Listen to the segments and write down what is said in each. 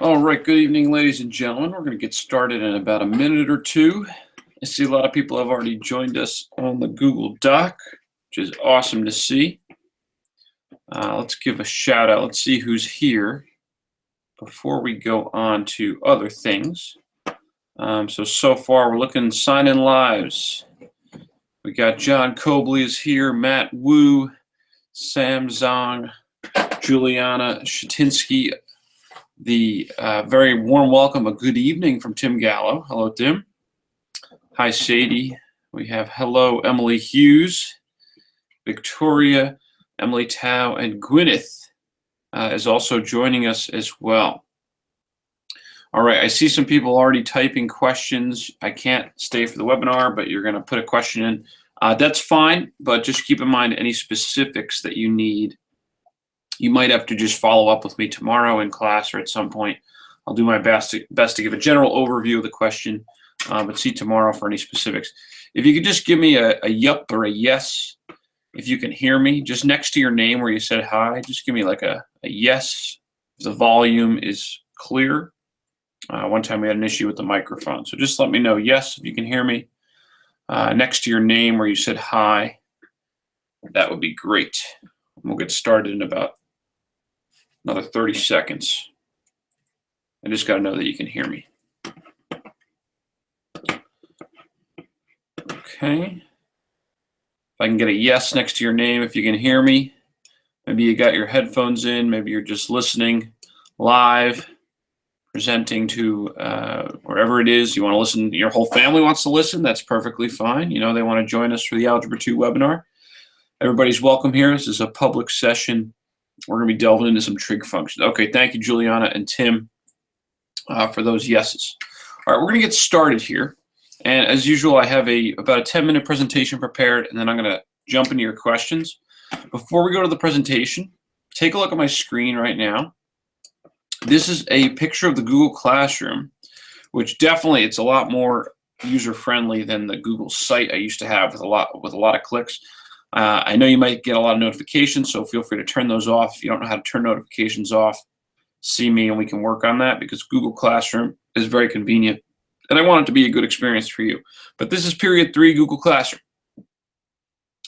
All right, good evening, ladies and gentlemen. We're going to get started in about a minute or two. I see a lot of people have already joined us on the Google Doc, which is awesome to see. Let's give a shout out. Let's see who's here before we go on to other things. So far we're looking sign-in lives. We got John Cobley is here, Matt Wu, Sam Zong, Juliana Shatinsky. The very warm welcome, a good evening from Tim Gallo. Hello, Tim. Hi, Sadie. We have hello, Emily Hughes, Victoria, Emily Tao, and Gwyneth is also joining us as well. All right, I see some people already typing questions. I can't stay for the webinar, but you're going to put a question in. That's fine, but just keep in mind any specifics that you need. You might have to just follow up with me tomorrow in class or at some point. I'll do my best to give a general overview of the question, but see tomorrow for any specifics. If you could just give me a yup or a yes, if you can hear me, just next to your name where you said hi, just give me like a yes if the volume is clear. One time we had an issue with the microphone, so just let me know yes if you can hear me. Next to your name where you said hi, that would be great. We'll get started in about another 30 seconds. I just got to know that you can hear me. Okay. If I can get a yes next to your name, if you can hear me. Maybe you got your headphones in. Maybe you're just listening live, presenting to wherever it is you want to listen. Your whole family wants to listen. That's perfectly fine. You know, they want to join us for the Algebra 2 webinar. Everybody's welcome here. This is a public session. We're going to be delving into some trig functions. Okay, thank you, Juliana and Tim, for those yeses. All right, we're going to get started here. And as usual, I have about a 10-minute presentation prepared, and then I'm going to jump into your questions. Before we go to the presentation, take a look at my screen right now. This is a picture of the Google Classroom, which definitely it's a lot more user-friendly than the Google site I used to have with a lot of clicks. I know you might get a lot of notifications, so feel free to turn those off. If you don't know how to turn notifications off, see me and we can work on that because Google Classroom is very convenient. And I want it to be a good experience for you. But this is period 3 Google Classroom.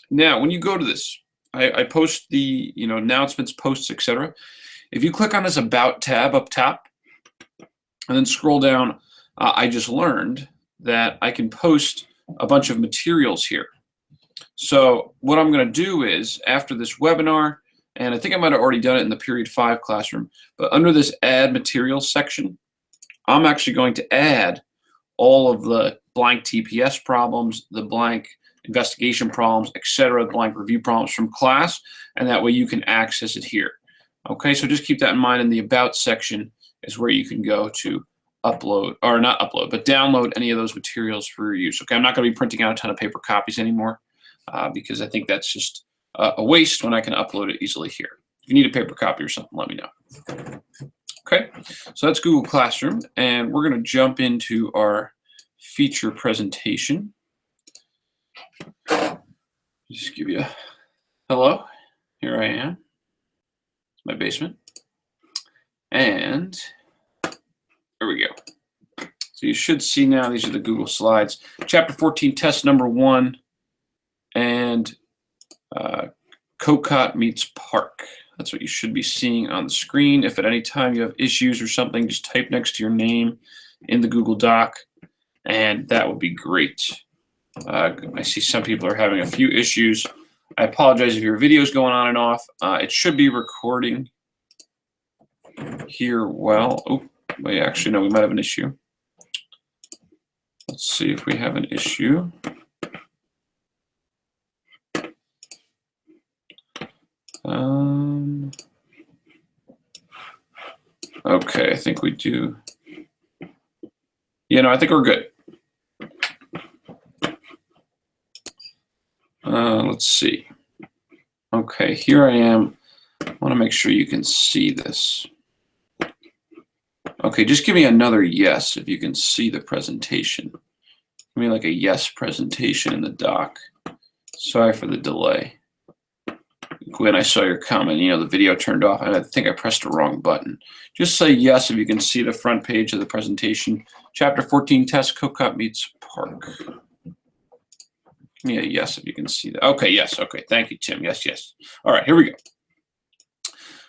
Now, when you go to this, I post the announcements, posts, etc. If you click on this About tab up top and then scroll down, I just learned that I can post a bunch of materials here. So what I'm going to do is, after this webinar, and I think I might have already done it in the period 5 classroom, but under this add materials section, I'm actually going to add all of the blank TPS problems, the blank investigation problems, etc., the blank review problems from class, and that way you can access it here. Okay, so just keep that in mind. In the About section is where you can go to upload, or not upload, but download any of those materials for your use. Okay, I'm not going to be printing out a ton of paper copies anymore. Because I think that's just a waste when I can upload it easily here. If you need a paper copy or something, let me know. Okay, so that's Google Classroom, and we're going to jump into our feature presentation. Just give you a hello. Here I am. It's my basement. And there we go. So you should see now, these are the Google slides. Chapter 14, test number 1. And Cocott meets Park. That's what you should be seeing on the screen. If at any time you have issues or something, just type next to your name in the Google Doc, and that would be great. I see some people are having a few issues. I apologize if your video is going on and off. It should be recording here well. Oh, wait, actually, no, we might have an issue. Let's see if we have an issue. Okay, I think we do. I think we're good. Let's see. Okay, here I am. I want to make sure you can see this. Okay, just give me another yes if you can see the presentation. Give me like a yes presentation in the doc. Sorry for the delay. Gwen, I saw your comment. The video turned off. I think I pressed the wrong button. Just say yes if you can see the front page of the presentation. Chapter 14, test, CoCut meets Park. Yeah, yes if you can see that. Okay, yes. Okay, thank you, Tim. Yes, yes. All right, here we go.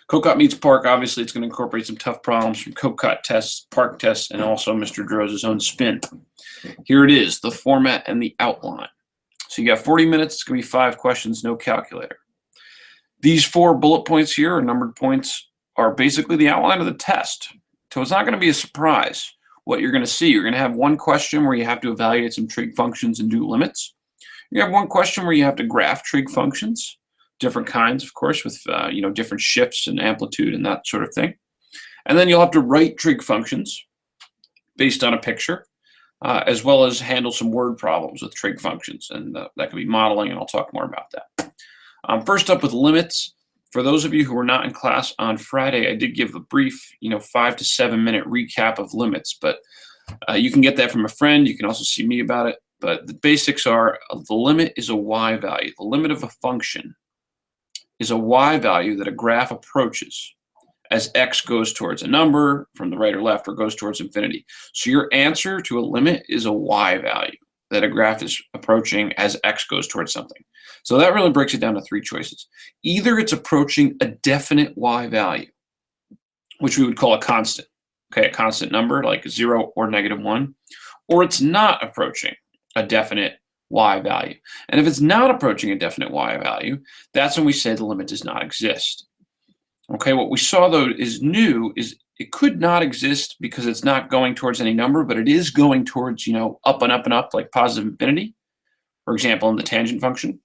CoCut meets Park. Obviously, it's going to incorporate some tough problems from CoCut tests, Park tests, and also Mr. Drose's own spin. Here it is, the format and the outline. So you got 40 minutes. It's going to be 5 questions, no calculator. These 4 bullet points here, or numbered points, are basically the outline of the test. So it's not going to be a surprise what you're going to see. You're going to have one question where you have to evaluate some trig functions and do limits. You have one question where you have to graph trig functions, different kinds, of course, with different shifts and amplitude and that sort of thing. And then you'll have to write trig functions based on a picture, as well as handle some word problems with trig functions. And that could be modeling, and I'll talk more about that. First up with limits. For those of you who were not in class on Friday, I did give a brief, 5 to 7 minute recap of limits, but you can get that from a friend. You can also see me about it. But the basics are the limit is a y value. The limit of a function is a y value that a graph approaches as x goes towards a number from the right or left or goes towards infinity. So your answer to a limit is a y value that a graph is approaching as x goes towards something. So that really breaks it down to 3 choices. Either it's approaching a definite y value, which we would call a constant, okay, a constant number like 0 or -1, or it's not approaching a definite y value. And if it's not approaching a definite y value, that's when we say the limit does not exist. Okay, what we saw though is new is it could not exist because it's not going towards any number, but it is going towards, up and up and up, like positive infinity, for example, in the tangent function.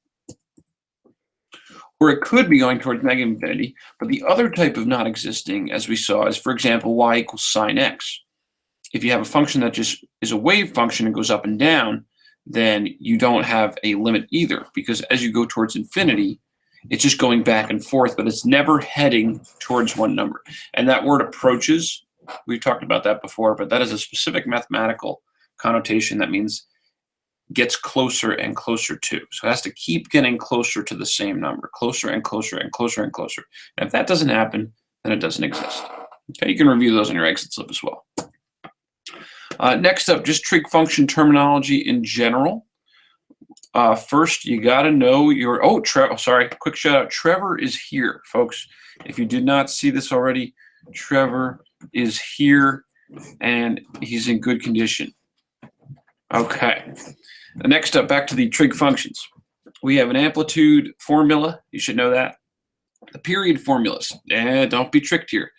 Or it could be going towards negative infinity, but the other type of not existing, as we saw, is, for example, y equals sine x. If you have a function that just is a wave function and goes up and down, then you don't have a limit either, because as you go towards infinity, it's just going back and forth, but it's never heading towards one number. And that word approaches, we've talked about that before, but that is a specific mathematical connotation that means gets closer and closer to. So it has to keep getting closer to the same number, closer and closer and closer and closer. And if that doesn't happen, then it doesn't exist. Okay, you can review those on your exit slip as well. Next up, just trig function terminology in general. First, you got to know your, quick shout out. Trevor is here, folks. If you did not see this already, Trevor is here and he's in good condition. Okay. Next up, back to the trig functions. We have an amplitude formula. You should know that. The period formulas. Don't be tricked here.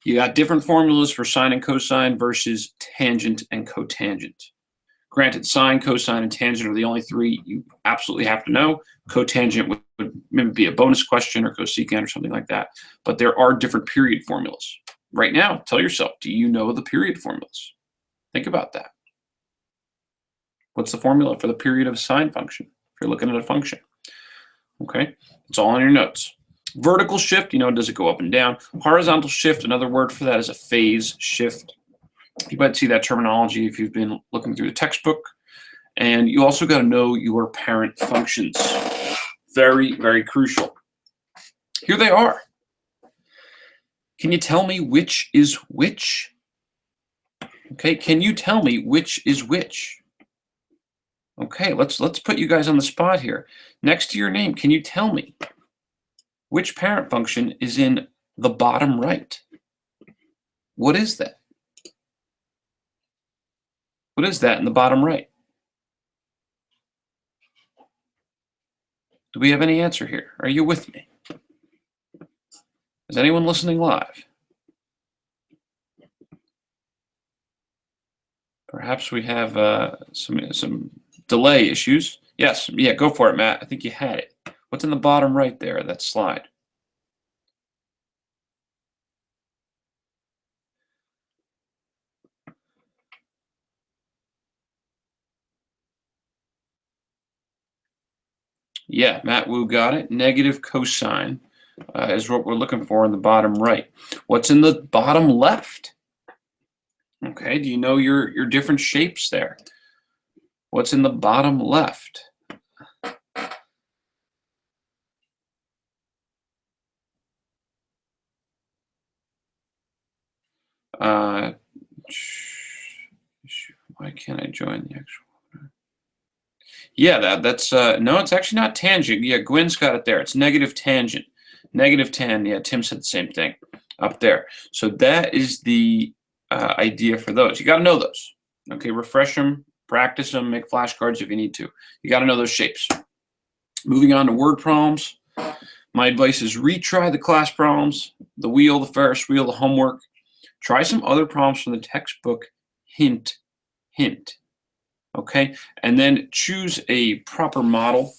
You got different formulas for sine and cosine versus tangent and cotangent. Granted, sine, cosine, and tangent are the only 3 you absolutely have to know. Cotangent would maybe be a bonus question, or cosecant or something like that. But there are different period formulas. Right now, tell yourself, do you know the period formulas? Think about that. What's the formula for the period of a sine function if you're looking at a function? Okay, it's all in your notes. Vertical shift, does it go up and down? Horizontal shift, another word for that is a phase shift. You might see that terminology if you've been looking through the textbook. And you also got to know your parent functions. Very, very crucial. Here they are. Can you tell me which is which? Okay, can you tell me which is which? Okay, let's put you guys on the spot here. Next to your name, can you tell me which parent function is in the bottom right? What is that? What is that in the bottom right? Do we have any answer here? Are you with me? Is anyone listening live? Perhaps we have some delay issues. Yes, yeah, go for it, Matt. I think you had it. What's in the bottom right there of that slide? Yeah, Matt Wu got it. Negative cosine is what we're looking for in the bottom right. What's in the bottom left? Okay, do you know your different shapes there? What's in the bottom left? Why can't I join the actual? Yeah, that's no, it's actually not tangent. Yeah, Gwen's got it there. It's negative tangent. Negative 10. Yeah, Tim said the same thing up there. So that is the idea for those. You got to know those. Okay, refresh them, practice them, make flashcards if you need to. You got to know those shapes. Moving on to word problems. My advice is retry the class problems, the wheel, the Ferris wheel, the homework. Try some other problems from the textbook. Hint, hint. Okay, and then choose a proper model.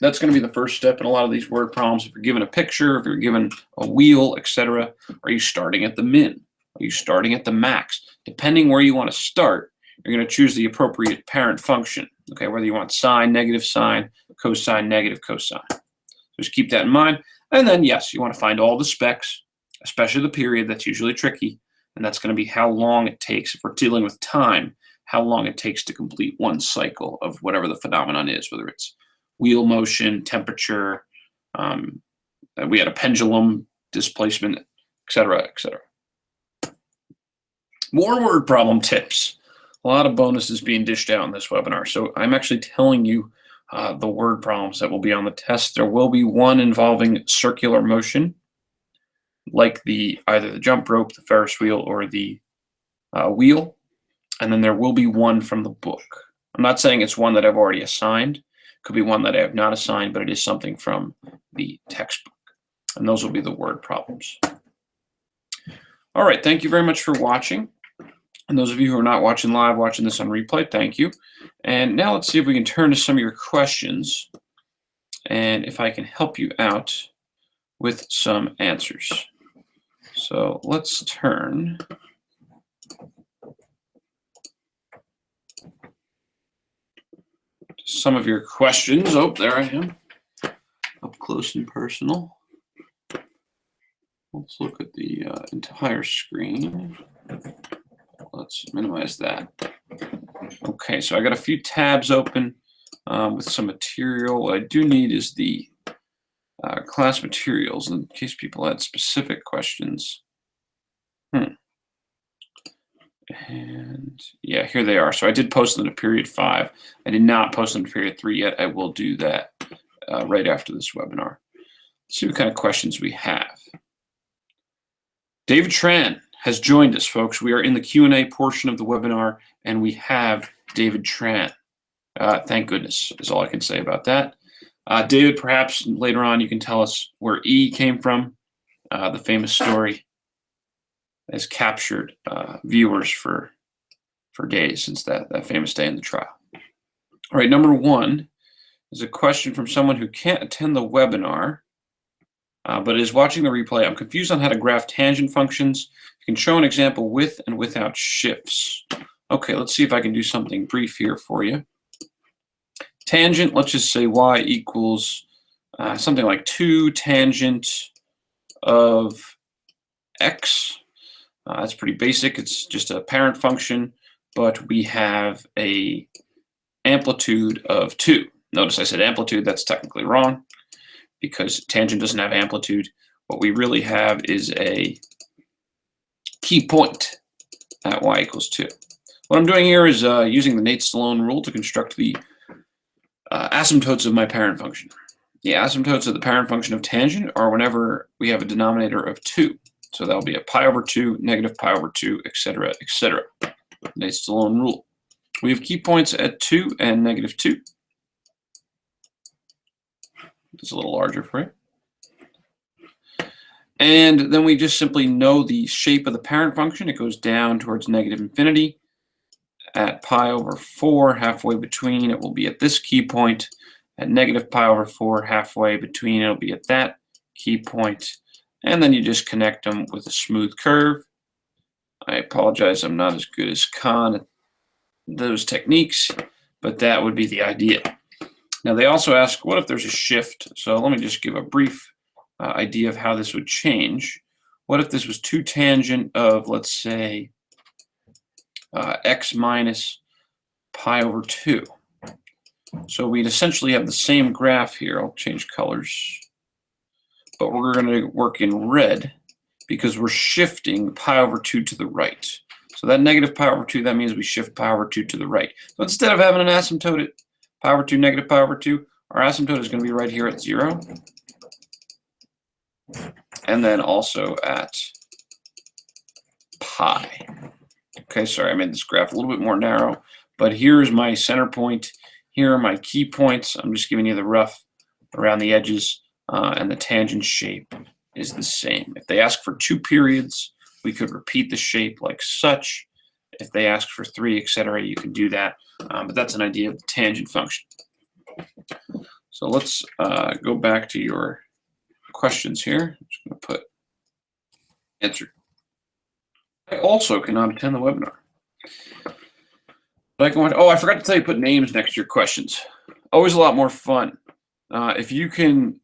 That's going to be the first step in a lot of these word problems. If you're given a picture, if you're given a wheel, etc., are you starting at the min? Are you starting at the max? Depending where you want to start, you're going to choose the appropriate parent function. Okay, whether you want sine, negative sine, cosine, negative cosine. Just keep that in mind. And then, yes, you want to find all the specs, especially the period. That's usually tricky. And that's going to be how long it takes, if we're dealing with time, how long it takes to complete one cycle of whatever the phenomenon is, whether it's wheel motion, temperature, we had a pendulum, displacement, etc., etc. More word problem tips. A lot of bonuses being dished out in this webinar. So I'm actually telling you the word problems that will be on the test. There will be one involving circular motion, like either the jump rope, the Ferris wheel, or the wheel. And then there will be one from the book. I'm not saying it's one that I've already assigned. It could be one that I have not assigned, but it is something from the textbook. And those will be the word problems. All right, thank you very much for watching. And those of you who are not watching live, watching this on replay, thank you. And now let's see if we can turn to some of your questions and if I can help you out with some answers. So let's turn to some of your questions. Oh, there I am, up close and personal. Let's look at the entire screen. Let's minimize that. Okay, so I got a few tabs open with some material. What I do need is the class materials in case people had specific questions. And yeah, here they are. So I did post them to period 5. I did not post them to period 3 yet. I will do that right after this webinar. Let's see what kind of questions we have. David Tran has joined us, folks. We are in the Q&A portion of the webinar, and we have David Tran. Thank goodness is all I can say about that. David, perhaps later on you can tell us where E came from. The famous story has captured viewers for days since that famous day in the trial. All right, number 1 is a question from someone who can't attend the webinar, but is watching the replay. I'm confused on how to graph tangent functions. You can show an example with and without shifts. Okay, let's see if I can do something brief here for you. Tangent, let's just say y equals something like 2 tangent of x. That's pretty basic. It's just a parent function, but we have a amplitude of 2. Notice I said amplitude. That's technically wrong because tangent doesn't have amplitude. What we really have is a key point at y equals 2. What I'm doing here is using the Nate-Stallone rule to construct the asymptotes of my parent function. The asymptotes of the parent function of tangent are whenever we have a denominator of 2. So that'll be a pi over 2, negative pi over 2, etc., etc. Nate-Stallone rule. We have key points at 2 and negative 2. It's a little larger for you. And then we just simply know the shape of the parent function. It goes down towards negative infinity. At pi over 4, halfway between, it will be at this key point. At negative pi over 4, halfway between, it'll be at that key point. And then you just connect them with a smooth curve. I apologize, I'm not as good as Khan at those techniques, but that would be the idea. Now they also ask, what if there's a shift? So let me just give a brief idea of how this would change. What if this was 2 tangent of, let's say, x minus pi over 2? So we'd essentially have the same graph here. I'll change colors. But we're going to work in red. because we're shifting pi over 2 to the right. So that negative pi over 2, that means we shift pi over 2 to the right. So instead of having an asymptote at pi over 2, negative pi over 2, our asymptote is going to be right here at 0. And then also at pi. Okay, sorry, I made this graph a little bit more narrow, but here's my center point. Here are my key points. I'm just giving you the rough around the edges, and the tangent shape is the same. If they ask for 2 periods, we could repeat the shape like such. If they ask for 3, etc., you can do that. But that's an idea of the tangent function. So let's go back to your questions here. I'm just going to put answer. I also cannot attend the webinar. But I forgot to tell you, put names next to your questions. Always a lot more fun. If you can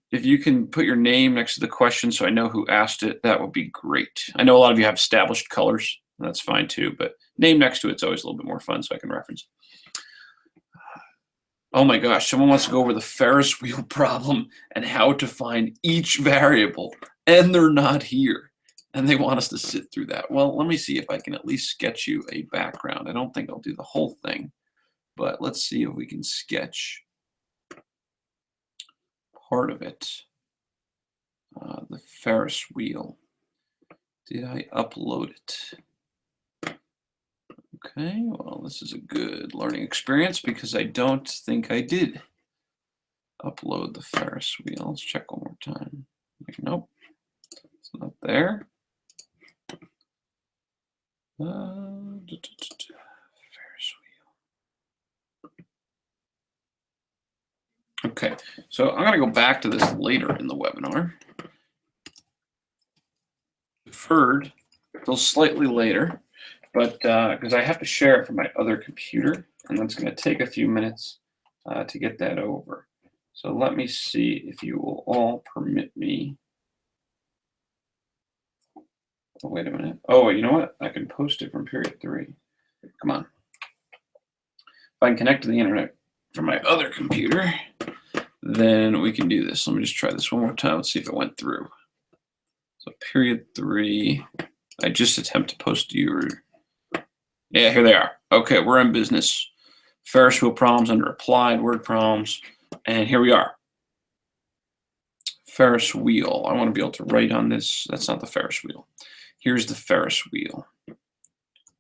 put your name next to the question so I know who asked it, that would be great. I know a lot of you have established colors. That's fine too, but name next to it's always a little bit more fun so I can reference. Oh my gosh, someone wants to go over the Ferris wheel problem and how to find each variable, and they're not here. And they want us to sit through that. Well, let me see if I can at least sketch you a background. I don't think I'll do the whole thing, but let's see if we can sketch part of it. The Ferris wheel. Did I upload it? Okay, well, this is a good learning experience because I don't think I did upload the Ferris wheel. Let's check one more time. Nope, it's not there. Ferris wheel. Okay, so I'm going to go back to this later in the webinar. Deferred till slightly later, but because I have to share it from my other computer, and that's going to take a few minutes to get that over. So let me see if you will all permit me. Oh, wait a minute. Oh, you know what? I can post it from period 3. Come on. If I can connect to the internet from my other computer, then we can do this. Let me just try this one more time. Let's see if it went through. So period 3. I just attempt to post your. Yeah, here they are. Okay, we're in business. Ferris wheel problems under applied word problems. And here we are. Ferris wheel. I want to be able to write on this. That's not the Ferris wheel. Here's the Ferris wheel.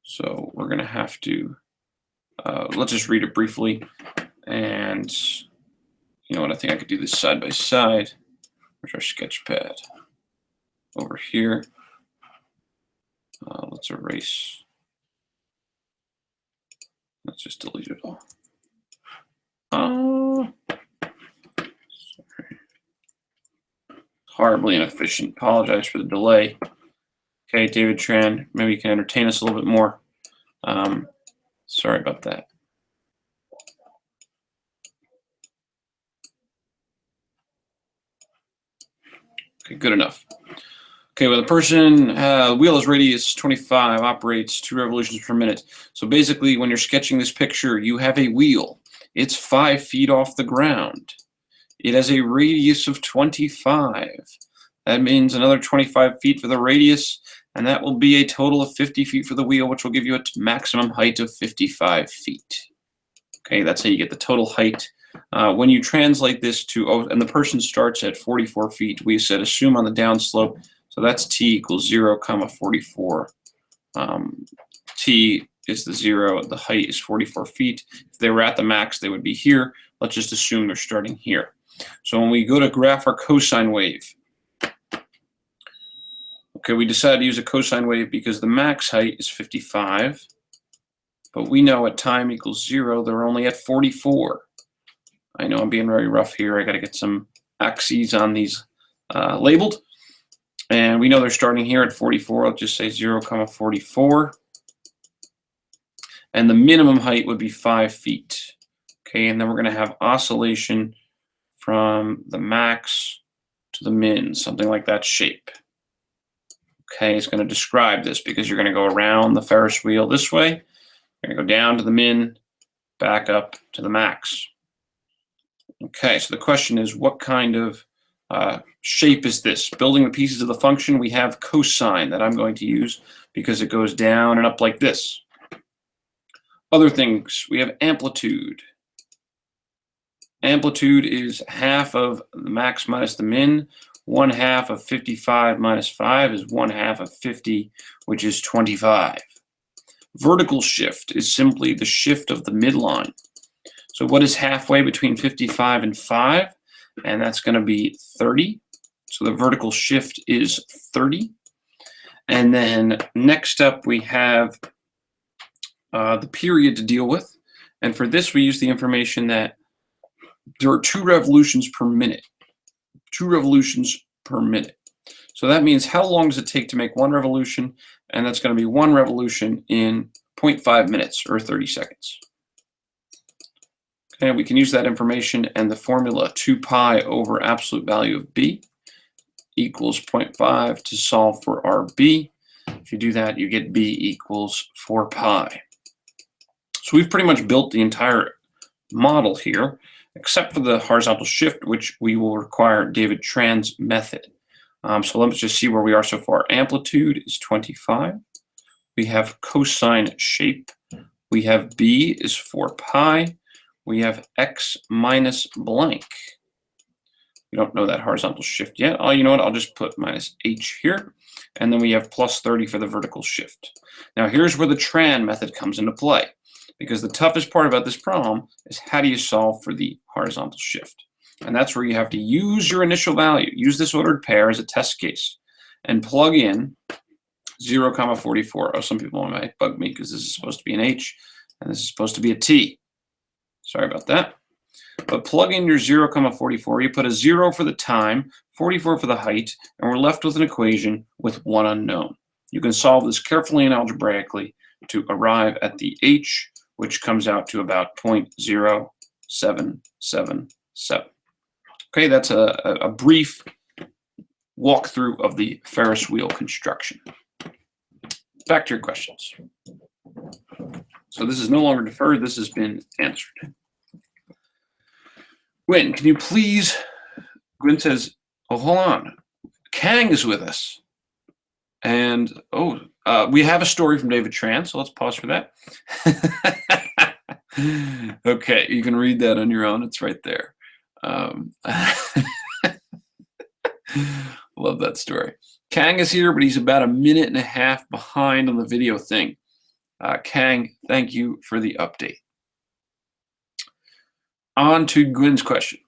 So we're going to have to, let's just read it briefly. And you know what, I think I could do this side by side. Where's our sketch pad? Over here. Let's erase. Let's just delete it all. Sorry. Horribly inefficient. Apologize for the delay. Okay, David Tran, maybe you can entertain us a little bit more. Sorry about that. Okay, good enough. Okay, well, the person, wheel is radius 25, operates 2 revolutions per minute. So basically, when you're sketching this picture, you have a wheel. It's 5 feet off the ground. It has a radius of 25. That means another 25 feet for the radius, and that will be a total of 50 feet for the wheel, which will give you a maximum height of 55 feet. Okay, that's how you get the total height. When you translate this to, and the person starts at 44 feet, we said assume on the downslope, so that's t equals 0, 44. T is the 0, the height is 44 feet. If they were at the max, they would be here. Let's just assume they're starting here. So when we go to graph our cosine wave, okay, we decided to use a cosine wave because the max height is 55, but we know at time equals 0, they're only at 44. I know I'm being very rough here. I got to get some axes on these labeled. And we know they're starting here at 44. I'll just say 0, 44. And the minimum height would be 5 feet. Okay, and then we're going to have oscillation from the max to the min, something like that shape. Okay, it's going to describe this because you're going to go around the Ferris wheel this way. You're going to go down to the min, back up to the max. Okay, so the question is, what kind of shape is this. Building the pieces of the function, we have cosine that I'm going to use because it goes down and up like this. Other things, we have amplitude. Amplitude is half of the max minus the min. 1/2 of 55 minus 5 is 1/2 of 50, which is 25. Vertical shift is simply the shift of the midline. So what is halfway between 55 and 5? And that's going to be 30. So the vertical shift is 30. And then next up we have the period to deal with. And for this we use the information that there are 2 revolutions per minute. 2 revolutions per minute. So that means how long does it take to make 1 revolution? And that's going to be 1 revolution in 0.5 minutes or 30 seconds. Okay, we can use that information and the formula 2 pi over absolute value of b equals 0.5 to solve for our b. If you do that, you get b equals 4 pi. So we've pretty much built the entire model here, except for the horizontal shift, which we will require David Tran's method. So let's just see where we are so far. Amplitude is 25. We have cosine shape. We have b is 4 pi. We have x minus blank. We don't know that horizontal shift yet. Oh, you know what? I'll just put minus h here. And then we have plus 30 for the vertical shift. Now here's where the Tran method comes into play, because the toughest part about this problem is how do you solve for the horizontal shift? And that's where you have to use your initial value, use this ordered pair as a test case, and plug in 0, 44. Oh, some people might bug me because this is supposed to be an h, and this is supposed to be a t. Sorry about that. But plug in your 0, 44. You put a 0 for the time, 44 for the height, and we're left with an equation with 1 unknown. You can solve this carefully and algebraically to arrive at the h, which comes out to about 0.0777. Okay, that's a brief walkthrough of the Ferris wheel construction. Back to your questions. So this is no longer deferred. This has been answered. Gwyn, can you please, Gwyn says, oh, hold on. Kang is with us. And, we have a story from David Tran, so let's pause for that. Okay, you can read that on your own. It's right there. Love that story. Kang is here, but he's about 1.5 minutes behind on the video thing. Kang, thank you for the update. On to Gwyn's question.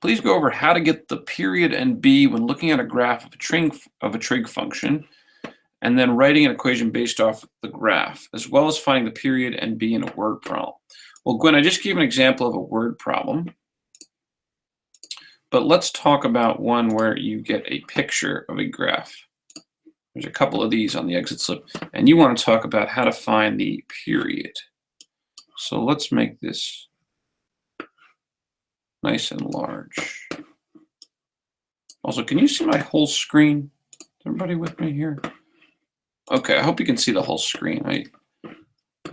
Please go over how to get the period and b when looking at a graph of a trig function, and then writing an equation based off the graph, as well as finding the period and b in a word problem. Well, Gwyn, I just gave an example of a word problem, but let's talk about one where you get a picture of a graph. There's a couple of these on the exit slip, and you want to talk about how to find the period. So let's make this nice and large. Also, can you see my whole screen? Is everybody with me here? Okay, I hope you can see the whole screen. I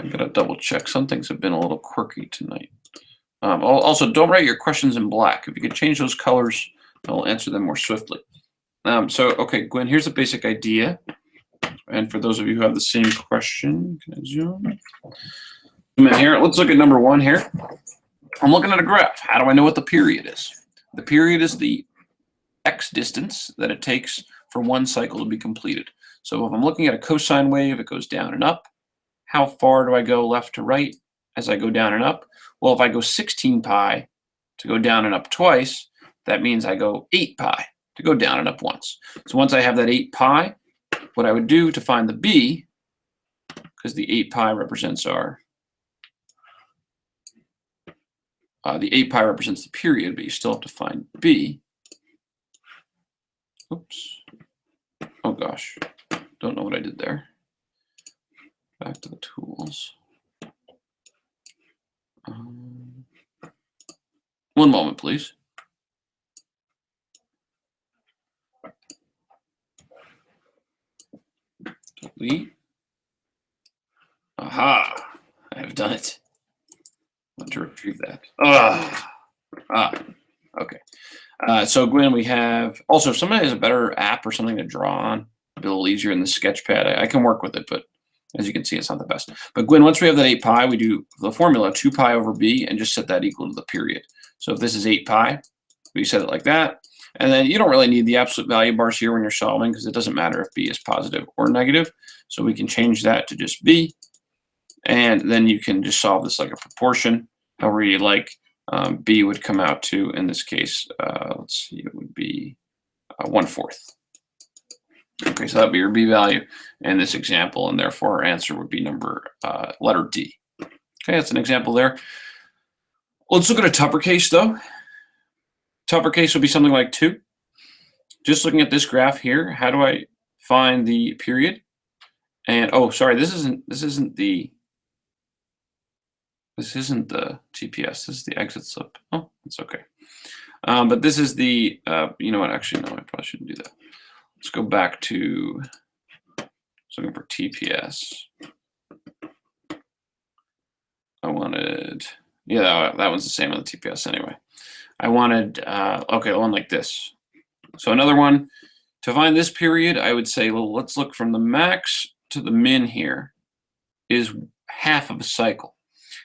gotta double check. Some things have been a little quirky tonight. Also, don't write your questions in black. If you could change those colors, I'll answer them more swiftly. Okay, Gwyn, here's a basic idea. And for those of you who have the same question, can I zoom in here? Let's look at number 1 here. I'm looking at a graph. How do I know what the period is? The period is the x distance that it takes for one cycle to be completed. So if I'm looking at a cosine wave, it goes down and up. How far do I go left to right as I go down and up? Well, if I go 16 pi to go down and up twice, that means I go 8 pi to go down and up once. So once I have that 8 pi, what I would do to find the b, because the 8 pi represents our the 8 pi represents the period, but you still have to find b. Oops. Oh gosh. Don't know what I did there. Back to the tools. One moment, please. Delete. Aha! I have done it. I want to retrieve that. Okay. So Gwen, we have also if somebody has a better app or something to draw on, it'll be a little easier in the sketchpad. I can work with it, but as you can see, it's not the best. But Gwen, once we have that 8 pi, we do the formula 2 pi over b and just set that equal to the period. So if this is 8 pi, we set it like that. And then you don't really need the absolute value bars here when you're solving because it doesn't matter if b is positive or negative. So we can change that to just b. And then you can just solve this like a proportion, however you like. B would come out to, in this case, let's see, it would be 1/4. Okay, so that would be your B value in this example, and therefore our answer would be letter D. Okay, that's an example there. Let's look at a tougher case though. Tougher case would be something like 2. Just looking at this graph here, how do I find the period? And oh, sorry, this isn't the TPS. This is the exit slip. Oh, it's okay. But this is the, you know what, actually, no, I probably shouldn't do that. Let's go back to looking for TPS. I wanted, yeah, that one's the same on the TPS anyway. I wanted, okay, one like this. So another one, to find this period, I would say, well, let's look from the max to the min here is half of a cycle.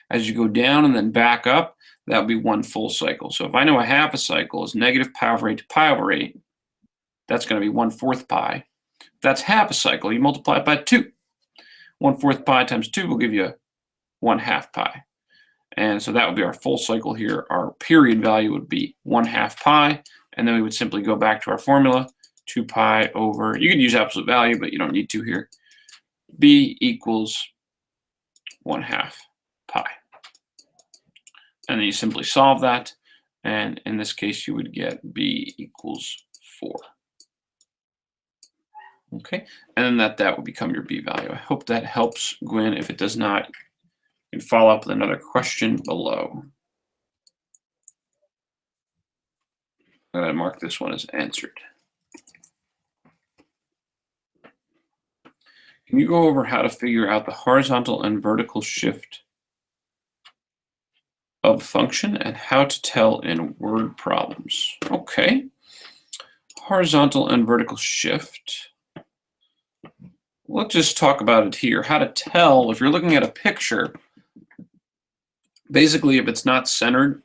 As you go down and then back up, that would be 1 full cycle. So if I know a half a cycle is negative pi over 8 to pi over 8, that's going to be 1/4 pi. If that's half a cycle, you multiply it by 2. 1/4 pi times 2 will give you 1/2 pi. And so that would be our full cycle here. Our period value would be 1/2 pi. And then we would simply go back to our formula, 2 pi over, you can use absolute value, but you don't need to here. B equals 1/2 pi. And then you simply solve that. And in this case, you would get B equals 4. Okay, and then that would become your B value. I hope that helps, Gwen. If it does not, you can follow up with another question below. I'm going to mark this one as answered. Can you go over how to figure out the horizontal and vertical shift of function and how to tell in word problems? Okay, horizontal and vertical shift. Let's just talk about it here. How to tell if you're looking at a picture, basically if it's not centered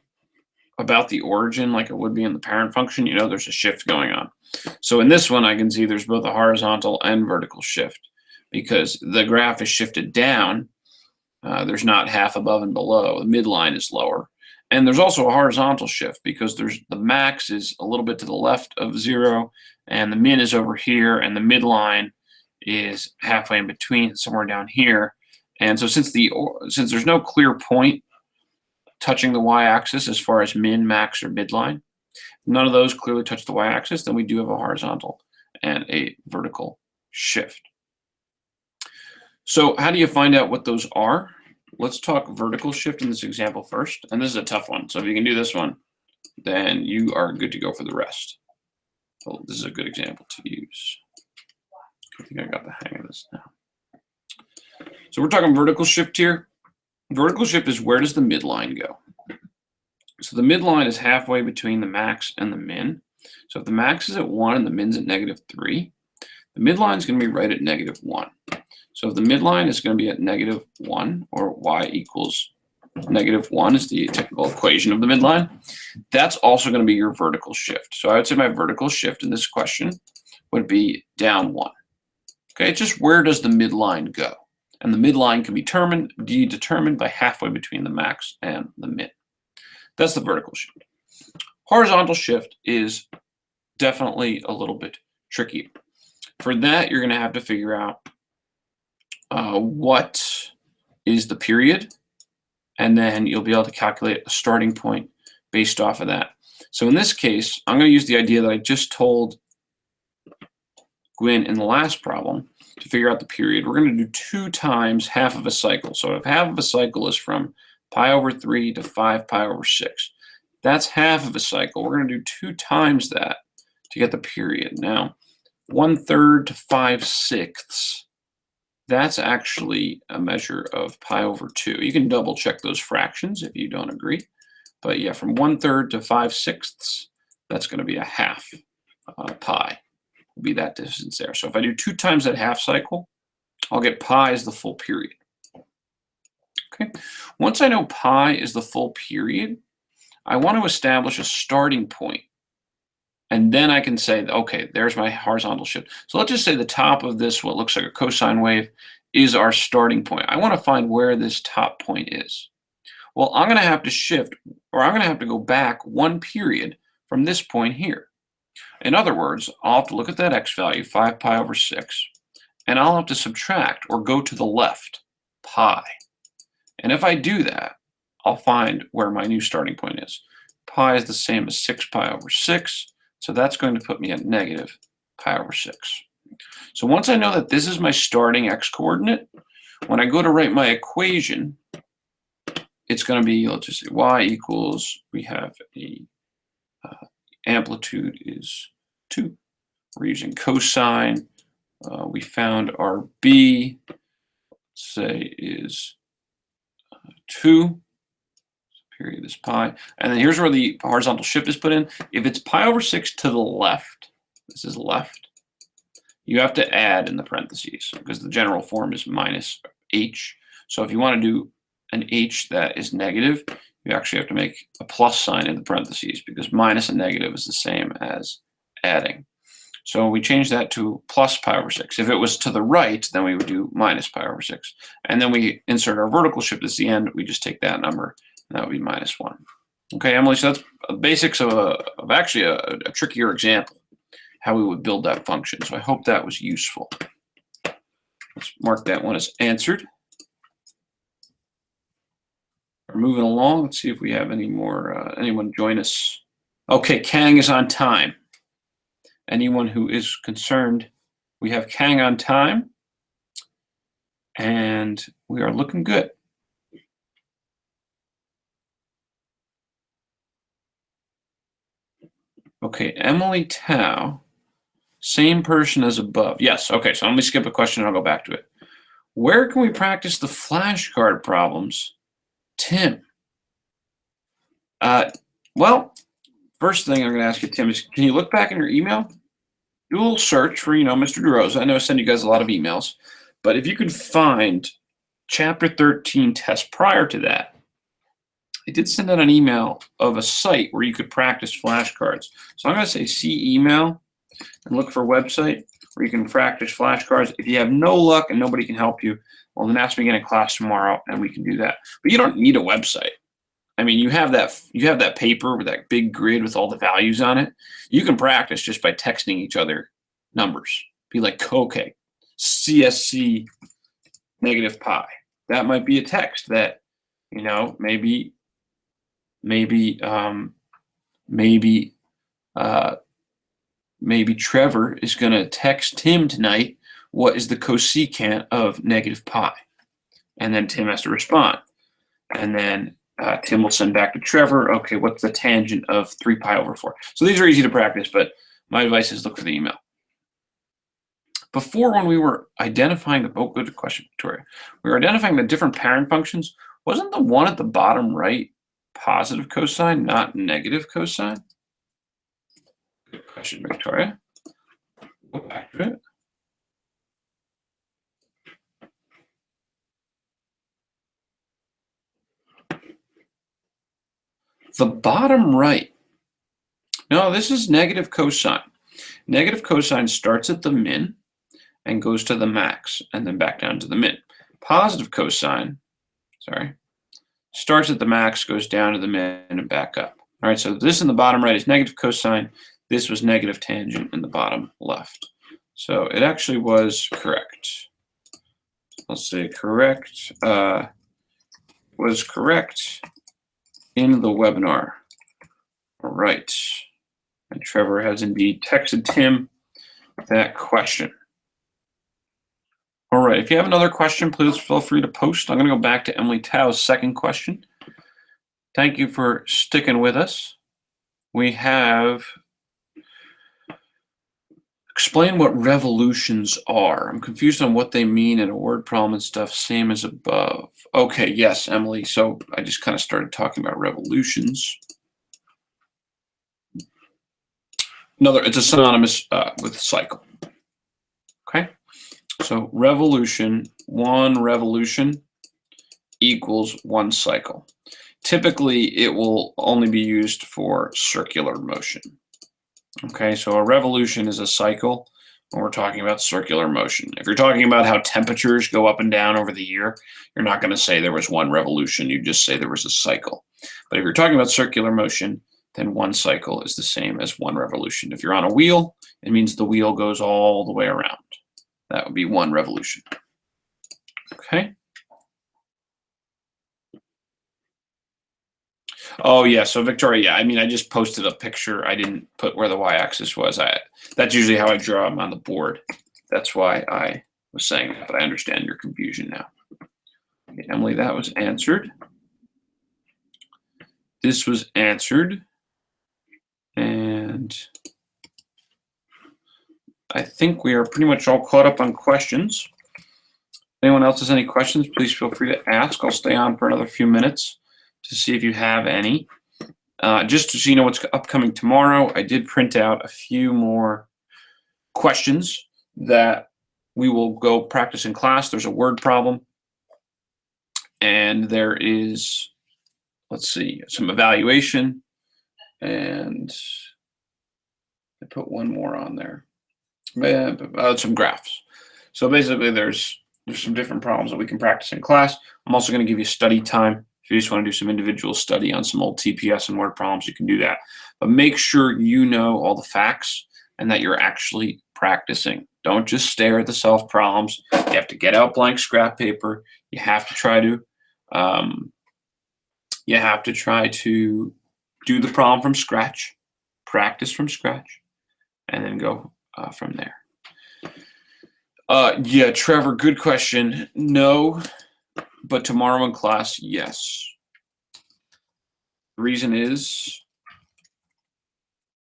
about the origin like it would be in the parent function, you know there's a shift going on. So in this one, I can see there's both a horizontal and vertical shift because the graph is shifted down. There's not half above and below. The midline is lower. And there's also a horizontal shift because the max is a little bit to the left of 0 and the min is over here and the midline is halfway in between, somewhere down here. And so since there's no clear point touching the y-axis as far as min, max, or midline, none of those clearly touch the y-axis, then we do have a horizontal and a vertical shift. So how do you find out what those are? Let's talk vertical shift in this example first. And this is a tough one. So if you can do this one, then you are good to go for the rest. So this is a good example to use. I think I got the hang of this now. So we're talking vertical shift here. Vertical shift is where does the midline go? So the midline is halfway between the max and the min. So if the max is at 1 and the min's at -3, the midline is going to be right at -1. So if the midline is going to be at -1, or y equals -1 is the technical equation of the midline, that's also going to be your vertical shift. So I would say my vertical shift in this question would be down 1. Okay, it's just where does the midline go? And the midline can be determined by halfway between the max and the min. That's the vertical shift. Horizontal shift is definitely a little bit tricky. For that, you're going to have to figure out what is the period, and then you'll be able to calculate a starting point based off of that. So in this case, I'm going to use the idea that I just told Gwen in the last problem to figure out the period. We're going to do 2 times half of a cycle. So if half of a cycle is from pi over 3 to 5 pi over 6, that's half of a cycle. We're going to do 2 times that to get the period. Now, 1/3 to 5/6, that's actually a measure of pi over 2. You can double check those fractions if you don't agree. But yeah, from 1/3 to 5/6, that's going to be a half pi. Will be that distance there. So if I do 2 times that half cycle, I'll get pi as the full period. Okay. Once I know pi is the full period, I want to establish a starting point. And then I can say, okay, there's my horizontal shift. So let's just say the top of this, what looks like a cosine wave, is our starting point. I want to find where this top point is. Well, I'm going to have to shift, or I'm going to have to go back 1 period from this point here. In other words, I'll have to look at that x value, 5 pi over 6, and I'll have to subtract or go to the left, pi. And if I do that, I'll find where my new starting point is. Pi is the same as 6 pi over 6, so that's going to put me at negative pi over 6. So once I know that this is my starting x-coordinate, when I go to write my equation, it's going to be, let's just say y equals, we have a amplitude is 2. We're using cosine. We found our b, let's say, is 2. Period is pi. And then here's where the horizontal shift is put in. If it's pi over 6 to the left, this is left, you have to add in the parentheses because the general form is minus h. So if you want to do an h that is negative, you actually have to make a plus sign in the parentheses because minus and negative is the same as adding. So we change that to plus pi over 6. If it was to the right, then we would do minus pi over 6. And then we insert our vertical shift at the end. We just take that number, and that would be minus 1. Okay, Emily, so that's the basics of actually a trickier example, how we would build that function. So I hope that was useful. Let's mark that one as answered. We're moving along. Let's see if we have any more, anyone join us. Okay, Kang is on time. Anyone who is concerned, we have Kang on time, and we are looking good. Okay, Emily Tao, same person as above. Yes, okay, so let me skip a question and I'll go back to it. Where can we practice the flashcard problems? Tim. Well, first thing I'm going to ask you, Tim, is can you look back in your email? Do a little search for, Mr. DeRosa. I know I send you guys a lot of emails, but if you could find Chapter 13 test prior to that, I did send out an email of a site where you could practice flashcards. So I'm going to say see email and look for website where you can practice flashcards. If you have no luck and nobody can help you, well, then ask me again in class tomorrow and we can do that. But you don't need a website. I mean, you have that paper with that big grid with all the values on it. You can practice just by texting each other numbers. Be like, okay, CSC negative pi. That might be a text that, maybe Trevor is going to text Tim tonight, what is the cosecant of negative pi? And then Tim has to respond. And then Tim will send back to Trevor, okay, what's the tangent of 3 pi over 4? So these are easy to practice, but my advice is look for the email. Before, when we were identifying good question, Victoria. We were identifying the different parent functions. Wasn't the one at the bottom right positive cosine, not negative cosine? Good question, Victoria. Go back to it. The bottom right. No, this is negative cosine. Negative cosine starts at the min and goes to the max and then back down to the min. Positive cosine, starts at the max, goes down to the min and back up. All right, so this in the bottom right is negative cosine. This was negative tangent in the bottom left. So it actually was correct. Let's say correct was correct in the webinar. All right. And Trevor has indeed texted Tim that question. All right, if you have another question, please feel free to post. I'm going to go back to Emily Tao's second question. Thank you for sticking with us. We have explain what revolutions are. I'm confused on what they mean in a word problem and stuff, same as above. Okay, yes, Emily. So I just kind of started talking about revolutions. it's synonymous with cycle. Okay, so revolution, one revolution equals one cycle. Typically, it will only be used for circular motion. Okay, so a revolution is a cycle when we're talking about circular motion. If you're talking about how temperatures go up and down over the year, you're not going to say there was one revolution. You just say there was a cycle. But if you're talking about circular motion, then one cycle is the same as one revolution. If you're on a wheel, it means the wheel goes all the way around. That would be one revolution. Okay. Oh yeah, so Victoria, yeah, I mean, I just posted a picture. I didn't put where the y-axis was. That's usually how I draw them on the board. That's why I was saying that, but I understand your confusion now. Okay, Emily, that was answered. This was answered. And I think we are pretty much all caught up on questions. If anyone else has any questions, please feel free to ask. I'll stay on for another few minutes to see if you have any. Just so you know what's upcoming tomorrow, I did print out a few more questions that we will go practice in class. There's a word problem, and there is, let's see, some evaluation, and I put one more on there. Some graphs. So basically, there's some different problems that we can practice in class. I'm also going to give you study time. If you just want to do some individual study on some old TPS and word problems, you can do that. But make sure you know all the facts and that you're actually practicing. Don't just stare at the self problems. You have to get out blank scrap paper. You have to try to do the problem from scratch, practice from scratch, and then go from there. Yeah, Trevor, good question. No, but tomorrow in class, yes. The reason is,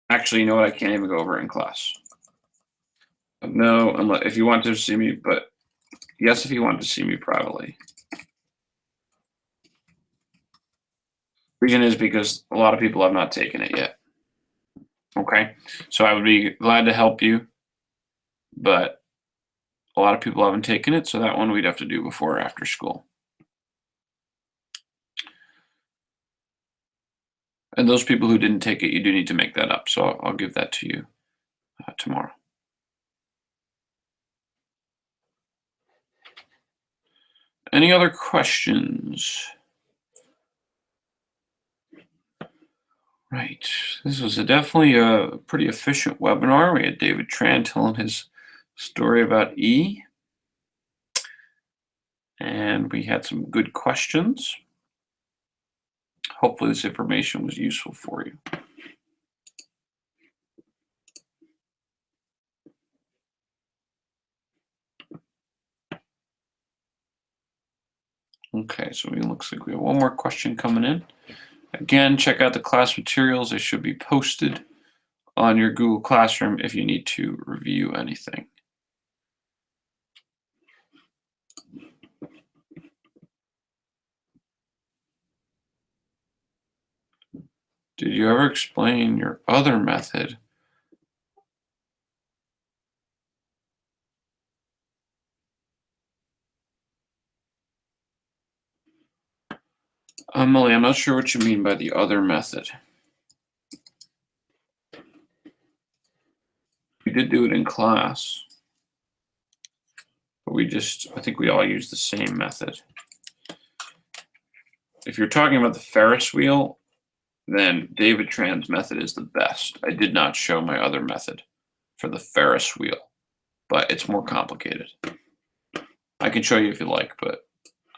actually, you know what? I can't even go over it in class. No, unless if you want to see me, but yes, if you want to see me privately. Reason is because a lot of people have not taken it yet. Okay, so I would be glad to help you, but a lot of people haven't taken it, so that one we'd have to do before or after school. And those people who didn't take it, you do need to make that up, so I'll give that to you tomorrow. Any other questions? Right. This was definitely a pretty efficient webinar. We had David Tran telling his story about E. And we had some good questions. Hopefully this information was useful for you. Okay, so it looks like we have one more question coming in. Again, check out the class materials. They should be posted on your Google Classroom if you need to review anything. Did you ever explain your other method? Emily, I'm not sure what you mean by the other method. We did do it in class, but I think we all use the same method. If you're talking about the Ferris wheel, then David Tran's method is the best. I did not show my other method for the Ferris wheel, but it's more complicated. I can show you if you like, but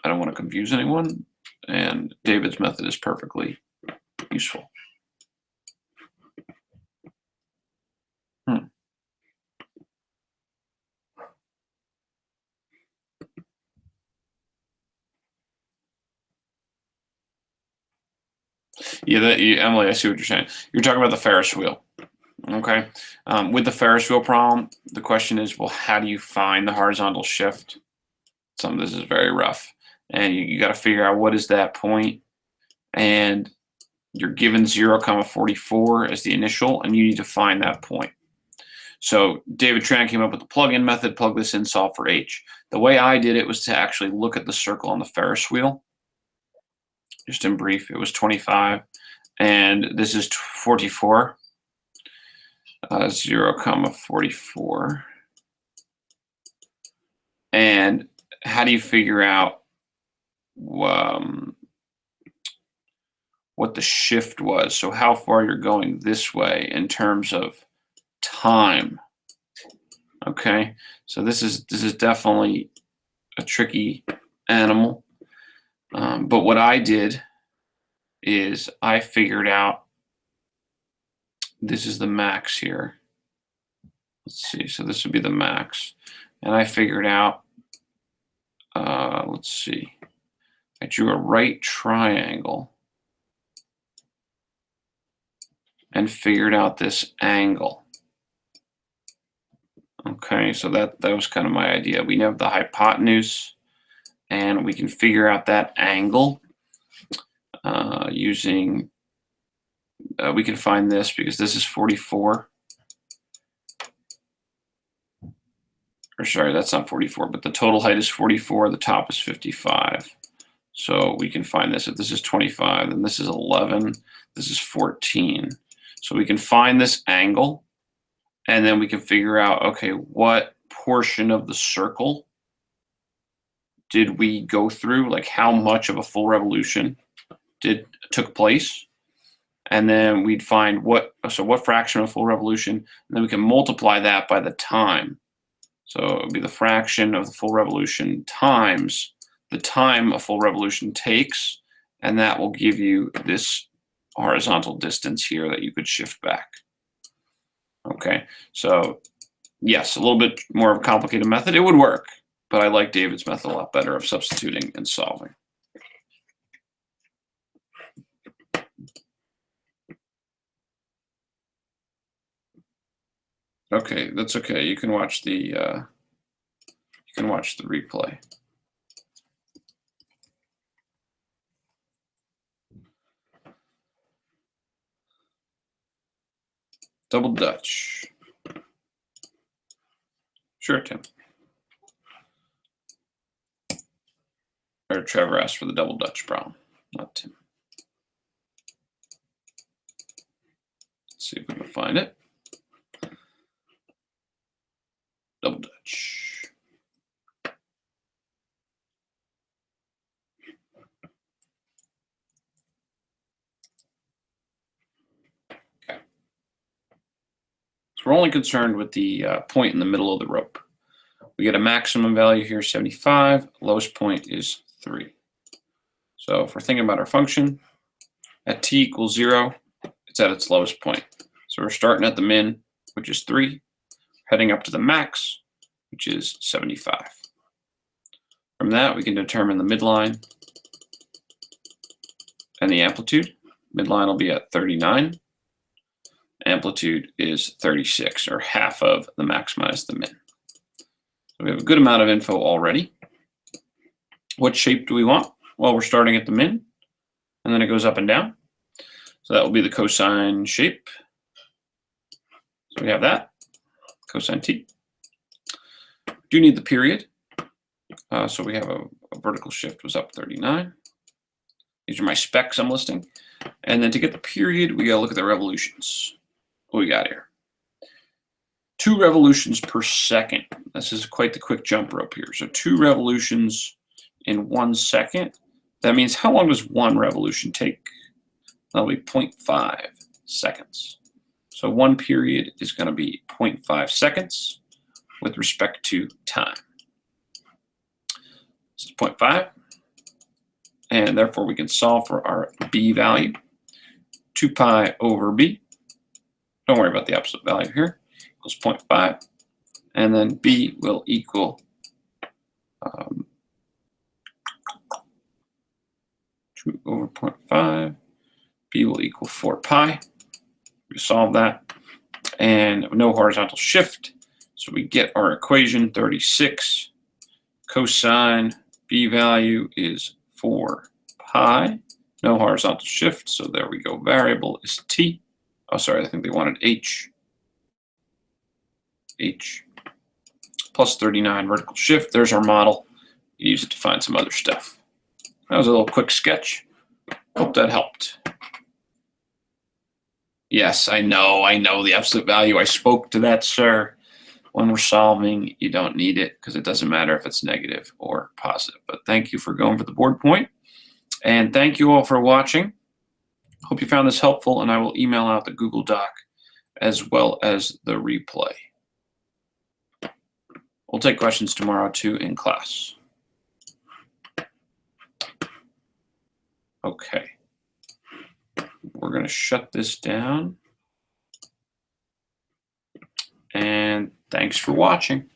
I don't want to confuse anyone, and David's method is perfectly useful. Yeah, Emily, I see what you're saying. You're talking about the Ferris wheel. Okay. With the Ferris wheel problem, the question is, well, how do you find the horizontal shift? Some of this is very rough. And you got to figure out what is that point. And you're given 0, 44 as the initial, and you need to find that point. So David Tran came up with the plug-in method, plug this in, solve for h. The way I did it was to actually look at the circle on the Ferris wheel. Just in brief, it was 25, and this is 44. 0, 44. And how do you figure out what the shift was? So how far you're going this way in terms of time. Okay, so this is definitely a tricky animal. But what I did is I figured out this is the max here. Let's see, so this would be the max. And I figured out, let's see, I drew a right triangle and figured out this angle. Okay, so that was kind of my idea. We have the hypotenuse, and we can figure out that angle using, we can find this because this is 44. Or sorry, that's not 44, but the total height is 44, the top is 55. So we can find this. If this is 25, then this is 11, this is 14. So we can find this angle, and then we can figure out, okay, what portion of the circle did we go through? Like how much of a full revolution took place? And then we'd find what fraction of a full revolution, and then we can multiply that by the time. So it would be the fraction of the full revolution times the time a full revolution takes, and that will give you this horizontal distance here that you could shift back. Okay, so yes, a little bit more of a complicated method. It would work, but I like David's method a lot better of substituting and solving. Okay, that's okay. You can watch the replay. Double Dutch. Sure, Tim. Or Trevor asked for the double Dutch problem, not Tim. Let's see if we can find it. Double Dutch. Okay. So we're only concerned with the point in the middle of the rope. We get a maximum value here, 75. Lowest point is 3. So if we're thinking about our function, at t equals 0, it's at its lowest point. So we're starting at the min, which is 3, heading up to the max, which is 75. From that, we can determine the midline and the amplitude. Midline will be at 39. Amplitude is 36, or half of the max minus the min. So we have a good amount of info already. What shape do we want? Well, we're starting at the min, and then it goes up and down. So that will be the cosine shape. So we have that, cosine t. We do need the period. So we have a vertical shift was up 39. These are my specs I'm listing. And then to get the period, we got to look at the revolutions. What we got here? 2 revolutions per second. This is quite the quick jump rope here. So 2 revolutions in 1 second. That means how long does 1 revolution take? That'll be 0.5 seconds. So 1 period is going to be 0.5 seconds with respect to time. This is 0.5. And therefore we can solve for our b value. 2 pi over b. Don't worry about the absolute value here. Equals 0.5. And then b will equal 2 over 0.5. B will equal 4 pi. We solve that. And no horizontal shift. So we get our equation 36. Cosine b value is 4 pi No horizontal shift, so there we go. Variable is t. Oh, sorry, I think they wanted h. H plus 39 vertical shift. There's our model. You use it to find some other stuff. That was a little quick sketch. Hope that helped. Yes, I know the absolute value. I spoke to that, sir. When we're solving, you don't need it because it doesn't matter if it's negative or positive. But thank you for going for the board point. And thank you all for watching. Hope you found this helpful, and I will email out the Google Doc as well as the replay. We'll take questions tomorrow too in class. Okay. We're going to shut this down. And thanks for watching.